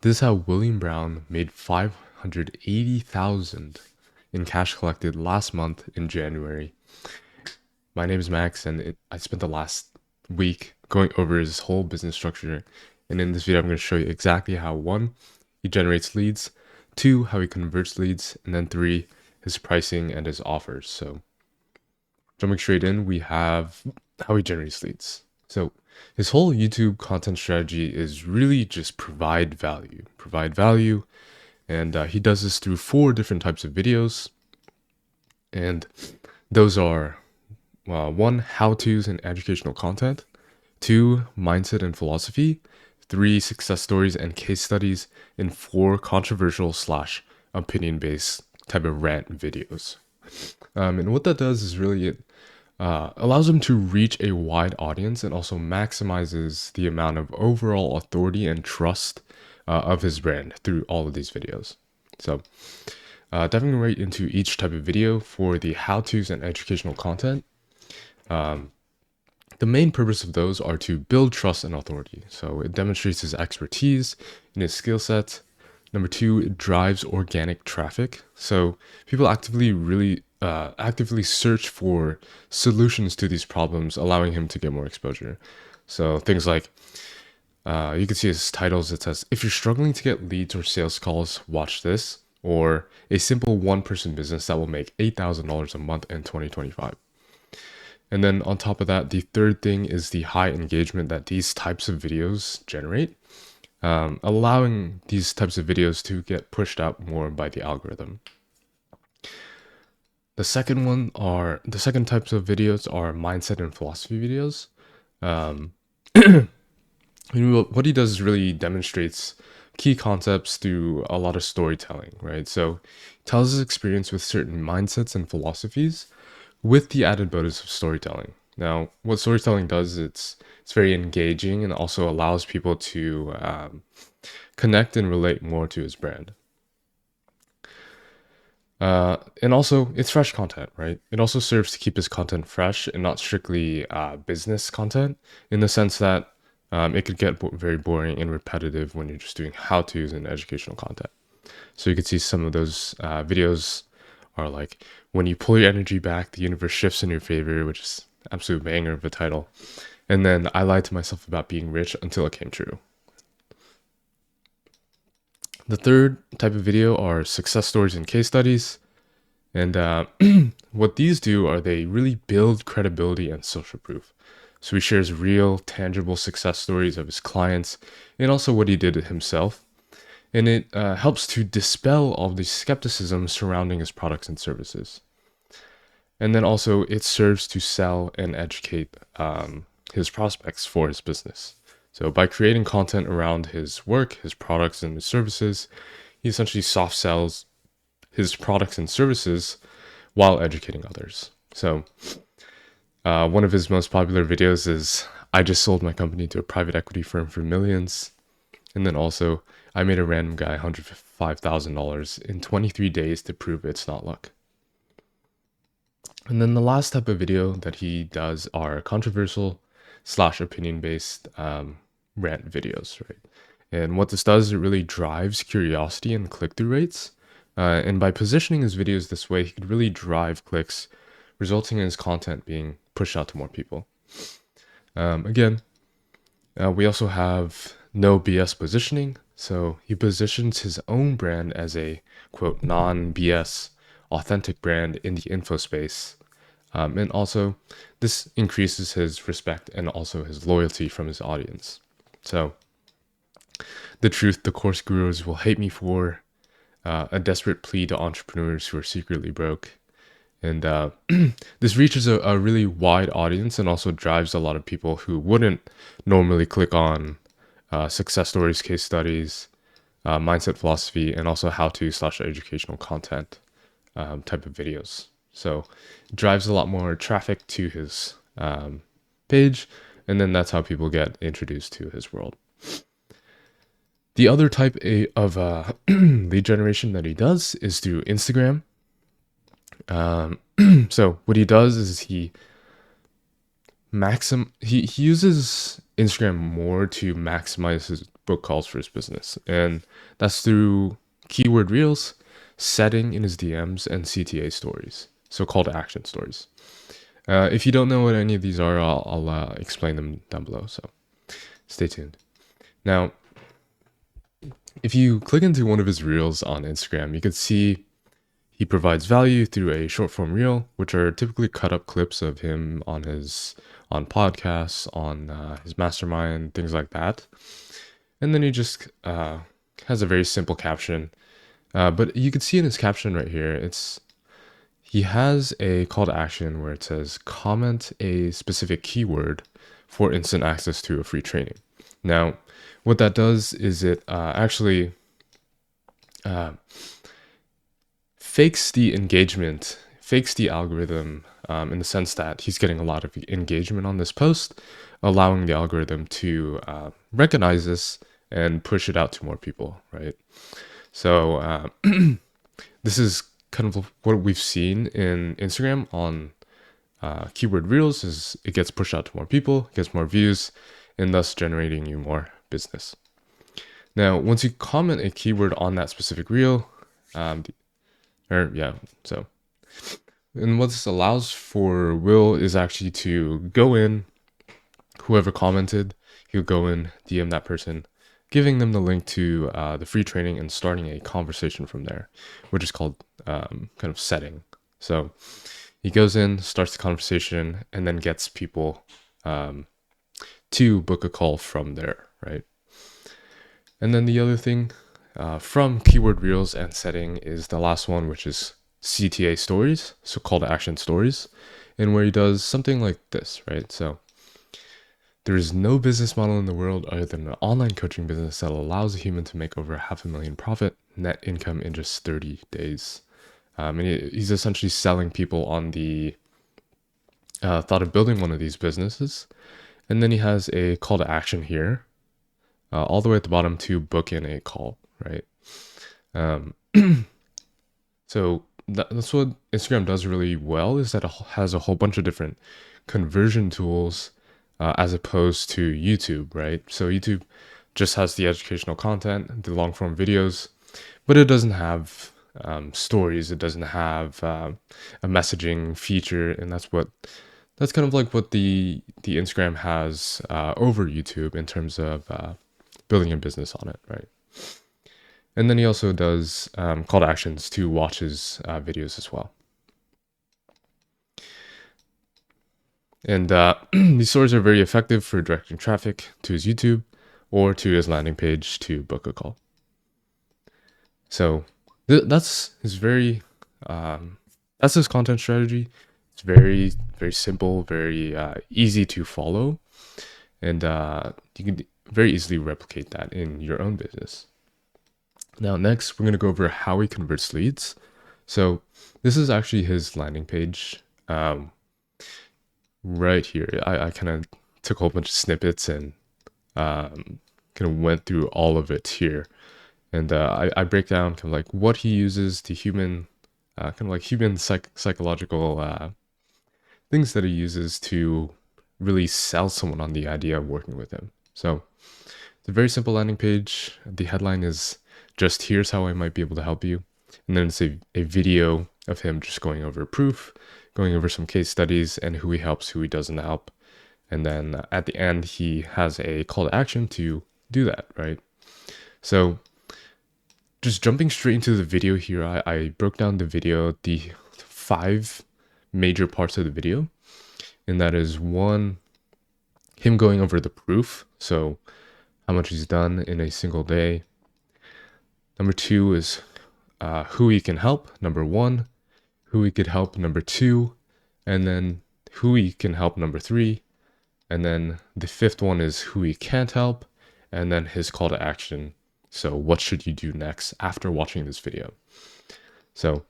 This is how William Brown made 580,000 in cash collected last month in January. My name is Max, and I spent the last week going over his whole business structure. And in this video, I'm going to show you exactly how one, he generates leads, two, how he converts leads, and then three, his pricing and his offers. So jumping straight in, we have how he generates leads. So his whole YouTube content strategy is really just provide value. And he does this through 4 different types of videos. And those are 1, how-tos and educational content, 2, mindset and philosophy, 3, success stories and case studies, and 4, controversial / opinion-based type of rant videos. And what that does is really it allows him to reach a wide audience and also maximizes the amount of overall authority and trust of his brand through all of these videos. So diving right into each type of video for the how-tos and educational content. The main purpose of those are to build trust and authority. So it demonstrates his expertise and his skill set. Number 2, it drives organic traffic. So people actively search for solutions to these problems, allowing him to get more exposure. So things like, you can see his titles. It says, if you're struggling to get leads or sales calls, watch this. Or a simple one-person business that will make $8,000 a month in 2025. And then on top of that, the third thing is the high engagement that these types of videos generate, allowing these types of videos to get pushed out more by the algorithm. The second types of videos are mindset and philosophy videos. What he does is really demonstrates key concepts through a lot of storytelling, right? So he tells his experience with certain mindsets and philosophies with the added bonus of storytelling. Now, what storytelling does, it's very engaging and also allows people to connect and relate more to his brand. And also, it's fresh content, right? It also serves to keep his content fresh and not strictly business content, in the sense that it could get very boring and repetitive when you're just doing how-tos and educational content. So you can see some of those videos are like, when you pull your energy back, the universe shifts in your favor, which is absolute banger of a title. And then I lied to myself about being rich until it came true. The third type of video are success stories and case studies. And what these do are they really build credibility and social proof. So he shares real, tangible success stories of his clients and also what he did himself. And it helps to dispel all the skepticism surrounding his products and services. And then also it serves to sell and educate his prospects for his business. So by creating content around his work, his products, and his services, he essentially soft sells his products and services while educating others. So one of his most popular videos is, I just sold my company to a private equity firm for millions. And then also, I made a random guy $105,000 in 23 days to prove it's not luck. And then the last type of video that he does are controversial / opinion-based rant videos, right? And what this does, it really drives curiosity and click-through rates. And by positioning his videos this way, he could really drive clicks, resulting in his content being pushed out to more people. We also have no BS positioning. So he positions his own brand as a, quote, non-BS authentic brand in the info space. And also, this increases his respect and also his loyalty from his audience. So, the truth the course gurus will hate me for, a desperate plea to entrepreneurs who are secretly broke. And this reaches a really wide audience and also drives a lot of people who wouldn't normally click on success stories, case studies, mindset philosophy, and also how-to / educational content type of videos. So it drives a lot more traffic to his page, and then that's how people get introduced to his world. The other type of lead generation that he does is through Instagram. So what he does is he uses Instagram more to maximize book calls for his business. And that's through keyword reels, setting in his DMs, and CTA stories. So call to action stories. If you don't know what any of these are, I'll explain them down below. So stay tuned. Now, if you click into one of his reels on Instagram, you can see he provides value through a short form reel, which are typically cut up clips of him on podcasts, on his mastermind, things like that. And then he just has a very simple caption. But you can see in his caption right here, he has a call to action where it says comment a specific keyword for instant access to a free training. Now, what that does is it actually fakes the engagement, fakes the algorithm in the sense that he's getting a lot of engagement on this post, allowing the algorithm to recognize this and push it out to more people, right? So this is kind of what we've seen in Instagram on keyword reels is it gets pushed out to more people, gets more views, and thus generating you more business. Now, once you comment a keyword on that specific reel, and what this allows for Will is actually to go in, whoever commented, he'll go in, DM that person, giving them the link to the free training and starting a conversation from there, which is called kind of setting. So he goes in, starts the conversation, and then gets people to book a call from there, right? And then the other thing from keyword reels and setting is the last one, which is CTA stories, so call to action stories, and where he does something like this, right? So there is no business model in the world other than an online coaching business that allows a human to make over $500,000 profit net income in just 30 days. And he's essentially selling people on the thought of building one of these businesses. And then he has a call to action here, all the way at the bottom to book in a call, right? So that's what Instagram does really well, is that it has a whole bunch of different conversion tools as opposed to YouTube, right? So YouTube just has the educational content, the long form videos, but it doesn't have stories. It doesn't have a messaging feature, and that's kind of like what the Instagram has over YouTube in terms of building a business on it, right? And then he also does call to actions to watch his videos as well. And these stories are very effective for directing traffic to his YouTube or to his landing page to book a call. So that's his that's his content strategy. It's very, very simple, very easy to follow, and you can very easily replicate that in your own business. Now, next, we're going to go over how he converts leads. So this is actually his landing page right here. I kind of took a whole bunch of snippets and kind of went through all of it here. And I break down kind of like what he uses, the human, kind of like human psychological things that he uses to really sell someone on the idea of working with him. So it's a very simple landing page. The headline is just here's how I might be able to help you. And then it's a video of him just going over proof, going over some case studies and who he helps, who he doesn't help. And then at the end, he has a call to action to do that, right? So just jumping straight into the video here, I broke down the video, the 5 major parts of the video. And that is 1, him going over the proof. So how much he's done in a single day. Number 2 is who he can help. Number 1, who he could help. Number 2, and then who he can help. Number 3, and then the 5th one is who he can't help, and then his call to action. So what should you do next after watching this video? So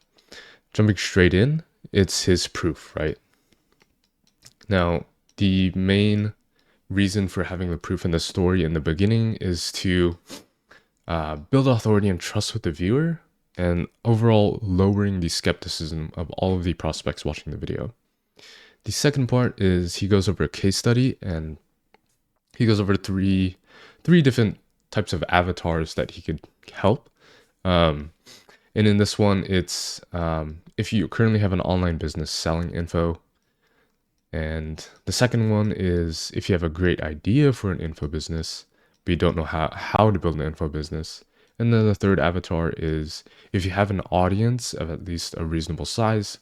jumping straight in, it's his proof, right? Now, the main reason for having the proof in the story in the beginning is to build authority and trust with the viewer, and overall lowering the skepticism of all of the prospects watching the video. The second part is he goes over a case study, and he goes over three different types of avatars that he could help. Um, and in this one, it's if you currently have an online business selling info. And the second one is if you have a great idea for an info business, but you don't know how to build an info business. And then the third avatar is if you have an audience of at least a reasonable size,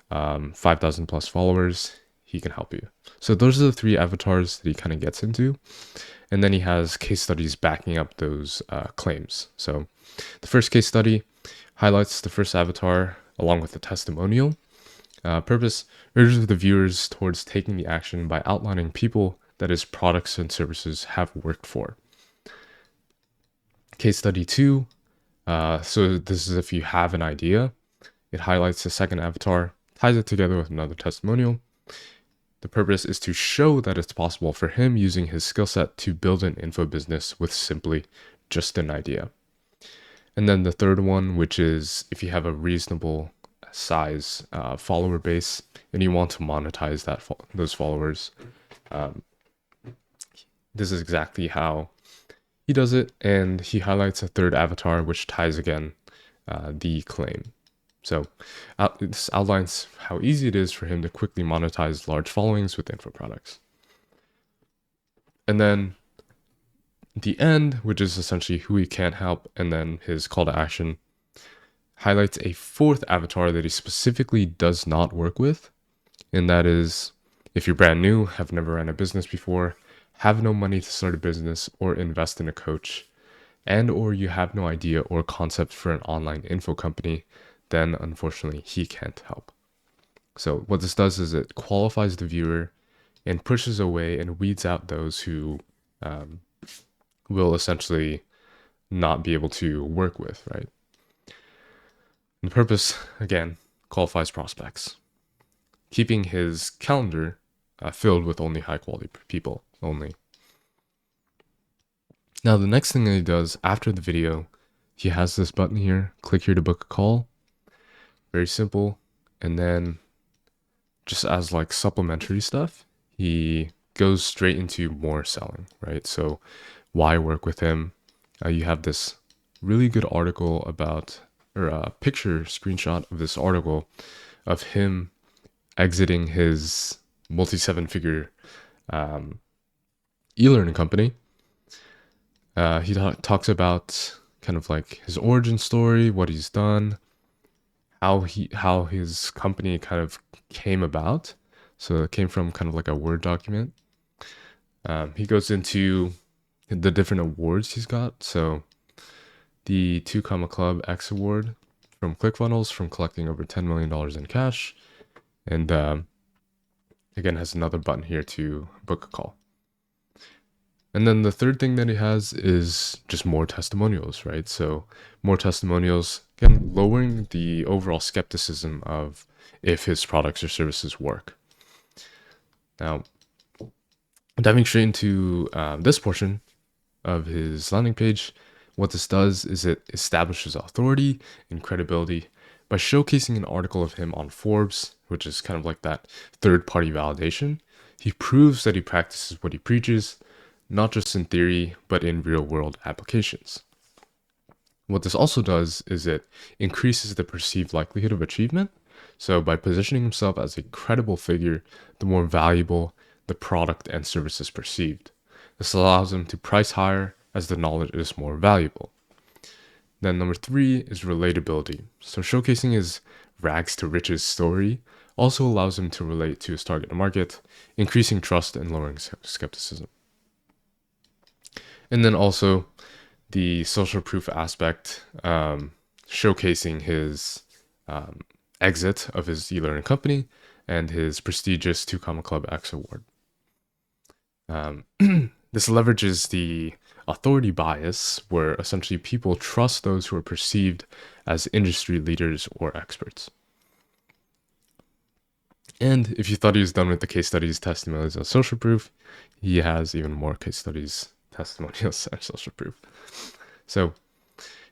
5,000 plus followers, he can help you. So those are the three avatars that he kind of gets into. And then he has case studies backing up those claims. So the first case study highlights the first avatar along with the testimonial. Purpose urges the viewers towards taking the action by outlining people that his products and services have worked for. Case study 2. So this is if you have an idea. It highlights the second avatar, ties it together with another testimonial. The purpose is to show that it's possible for him using his skill set to build an info business with simply just an idea. And then the third one, which is if you have a reasonable size follower base and you want to monetize those followers, this is exactly how he does it. And he highlights a third avatar, which ties again the claim. So this outlines how easy it is for him to quickly monetize large followings with info products. And then the end, which is essentially who he can't help, and then his call to action, highlights a fourth avatar that he specifically does not work with. And that is if you're brand new, have never ran a business before, have no money to start a business or invest in a coach, and or you have no idea or concept for an online info company, then unfortunately he can't help. So what this does is it qualifies the viewer and pushes away and weeds out those who will essentially not be able to work with, right? And the purpose, again, qualifies prospects, keeping his calendar filled with only high quality people only. Now, the next thing that he does after the video, he has this button here, click here to book a call. Very simple. And then just as like supplementary stuff, he goes straight into more selling, right? So why work with him? You have this really good article about, or a picture screenshot of this article of him exiting his multi-7-figure e-learning company. He talks about kind of like his origin story, what he's done, how his company kind of came about. So it came from kind of like a Word document. He goes into the different awards he's got. So the 2 Comma Club X Award from ClickFunnels from collecting over $10 million in cash. And again, has another button here to book a call. And then the third thing that he has is just more testimonials, right? So more testimonials, again, lowering the overall skepticism of if his products or services work. Now, diving straight into this portion of his landing page, what this does is it establishes authority and credibility by showcasing an article of him on Forbes, which is kind of like that third-party validation. He proves that he practices what he preaches, not just in theory, but in real-world applications. What this also does is it increases the perceived likelihood of achievement. So by positioning himself as a credible figure, the more valuable the product and service is perceived. This allows him to price higher as the knowledge is more valuable. Then number 3 is relatability. So showcasing his rags to riches story also allows him to relate to his target market, increasing trust and lowering skepticism. And then also the social proof aspect, showcasing his exit of his e-learning company and his prestigious 2 Comma Club X Award. This leverages the authority bias, where essentially people trust those who are perceived as industry leaders or experts. And if you thought he was done with the case studies, testimonials, and social proof, he has even more case studies, testimonials, and social proof. So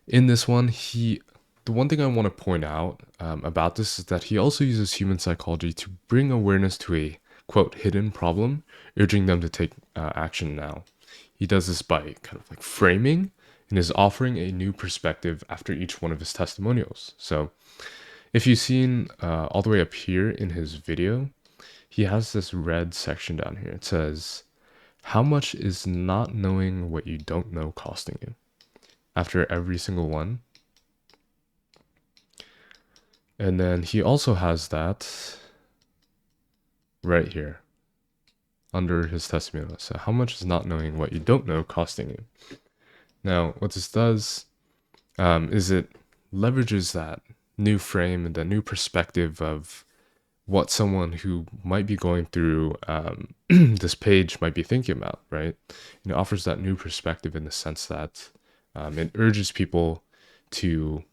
in this one, the one thing I want to point out about this is that he also uses human psychology to bring awareness to a, quote, hidden problem, urging them to take action now. he does this by kind of like framing and is offering a new perspective after each one of his testimonials. So if you've seen all the way up here in his video, he has this red section down here. It says, how much is not knowing what you don't know costing you? After every single one. And then he also has that right here under his testimonial. So how much is not knowing what you don't know costing you? Now, what this does is it leverages that new frame and the new perspective of what someone who might be going through this page might be thinking about, right? And it offers that new perspective in the sense that it urges people to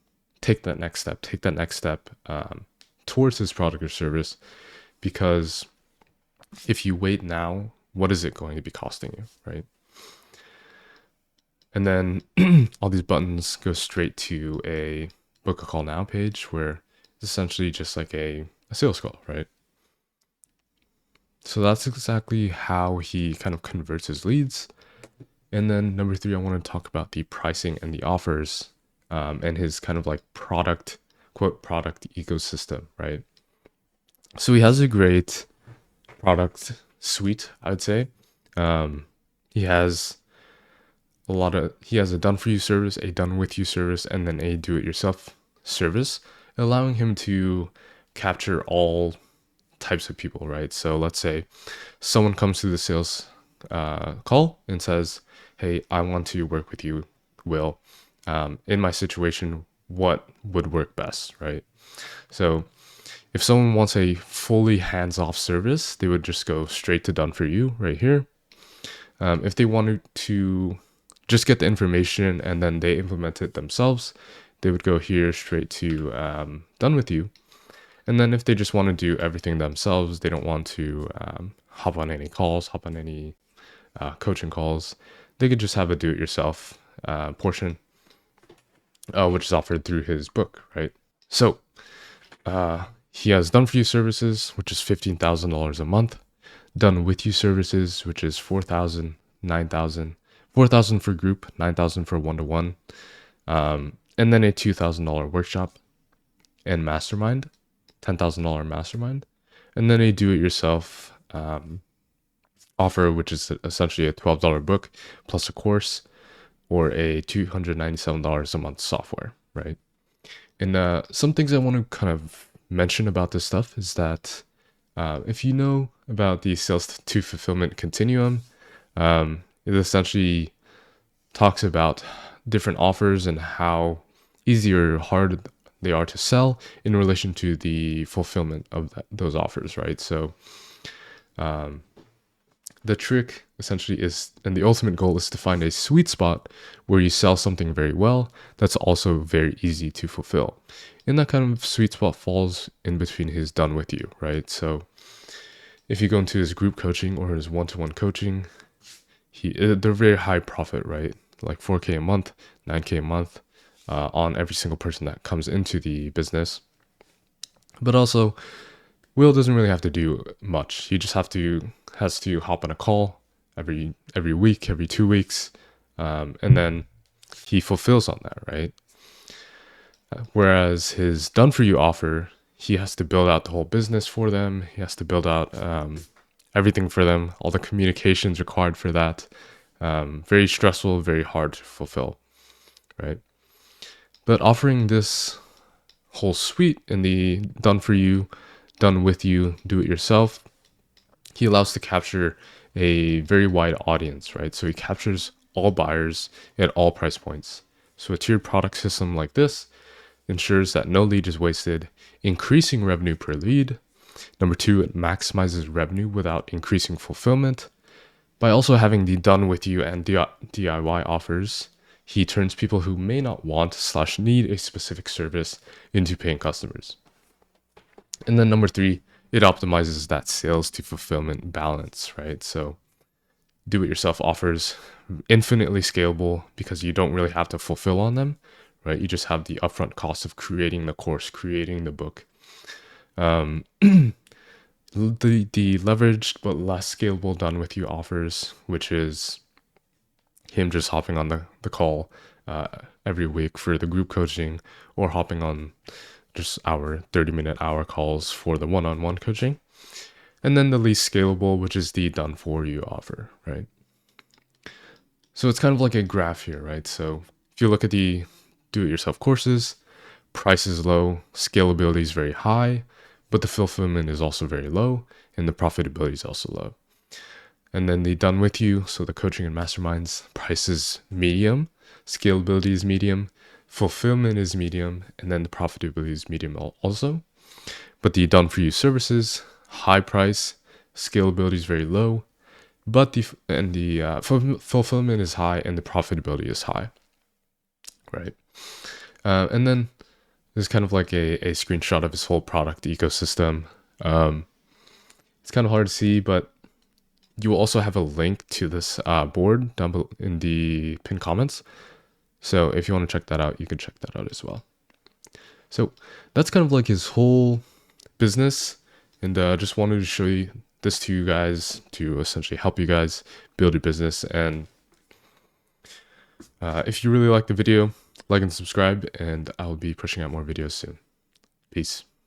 take that next step towards this product or service, because if you wait now, what is it going to be costing you, right? And then all these buttons go straight to a book a call now page, where it's essentially just like a sales call, right? So that's exactly how he kind of converts his leads. And then number 3, I want to talk about the pricing and the offers and his kind of like product ecosystem, right? So he has a great product suite, I would say. He has a done for you service, a done with you service, and then a do it yourself service, allowing him to capture all types of people, right? So let's say someone comes to the sales call and says, hey, I want to work with you, Will. In my situation, what would work best, right? So if someone wants a fully hands-off service, they would just go straight to done for you right here. If they wanted to just get the information and then they implement it themselves, they would go here straight to done with you. And then if they just want to do everything themselves, they don't want to hop on any calls, hop on any coaching calls, they could just have a do-it-yourself portion, which is offered through his book, right? So he has done for you services, which is $15,000 a month. Done with you services, which is $4,000, $9,000, $4,000 for group, $9,000 for one-to-one, and then a $2,000 workshop and mastermind, $10,000 mastermind, and then a do-it-yourself offer, which is essentially a $12 book plus a course, or a $297 a month software, right? And some things I want to kind of mention about this stuff is that if you know about the sales to fulfillment continuum, it essentially talks about different offers and how easy or hard they are to sell in relation to the fulfillment of those offers, right? So the trick essentially is, and the ultimate goal is to find a sweet spot where you sell something very well that's also very easy to fulfill. And that kind of sweet spot falls in between his done with you, right? So if you go into his group coaching or his one-to-one coaching, they're very high profit, right? Like 4K a month, 9K a month on every single person that comes into the business. But also, Will doesn't really have to do much. He just has to hop on a call every week, every 2 weeks, and then he fulfills on that, right? Whereas his done for you offer, he has to build out the whole business for them. He has to build out everything for them, all the communications required for that. Very stressful, very hard to fulfill, right? But offering this whole suite in the done for you, done with you, do it yourself, he allows to capture a very wide audience, right? So he captures all buyers at all price points. So a tiered product system like this ensures that no lead is wasted, increasing revenue per lead. Number 2, it maximizes revenue without increasing fulfillment. By also having the done with you and DIY offers, he turns people who may not want/need a specific service into paying customers. And then number 3, it optimizes that sales to fulfillment balance, right? So do-it-yourself offers infinitely scalable because you don't really have to fulfill on them, right? You just have the upfront cost of creating the course, creating the book. The leveraged but less scalable done with you offers, which is him just hopping on the call every week for the group coaching, or hopping on just our 30-minute hour calls for the one-on-one coaching. And then the least scalable, which is the done for you offer, right? So it's kind of like a graph here, right? So if you look at the do-it-yourself courses, price is low, scalability is very high, but the fulfillment is also very low, and the profitability is also low. And then the done with you, so the coaching and masterminds, price is medium, scalability is medium, fulfillment is medium, and then the profitability is medium also. But the done for you services, high price, scalability is very low, but the fulfillment is high and the profitability is high, right? And then there's kind of like a screenshot of his whole product ecosystem. It's kind of hard to see, but you will also have a link to this board down below in the pinned comments. So if you want to check that out, you can check that out as well. So that's kind of like his whole business, and just wanted to show you this to you guys to essentially help you guys build your business. And if you really like the video, like and subscribe, and I'll be pushing out more videos soon. Peace.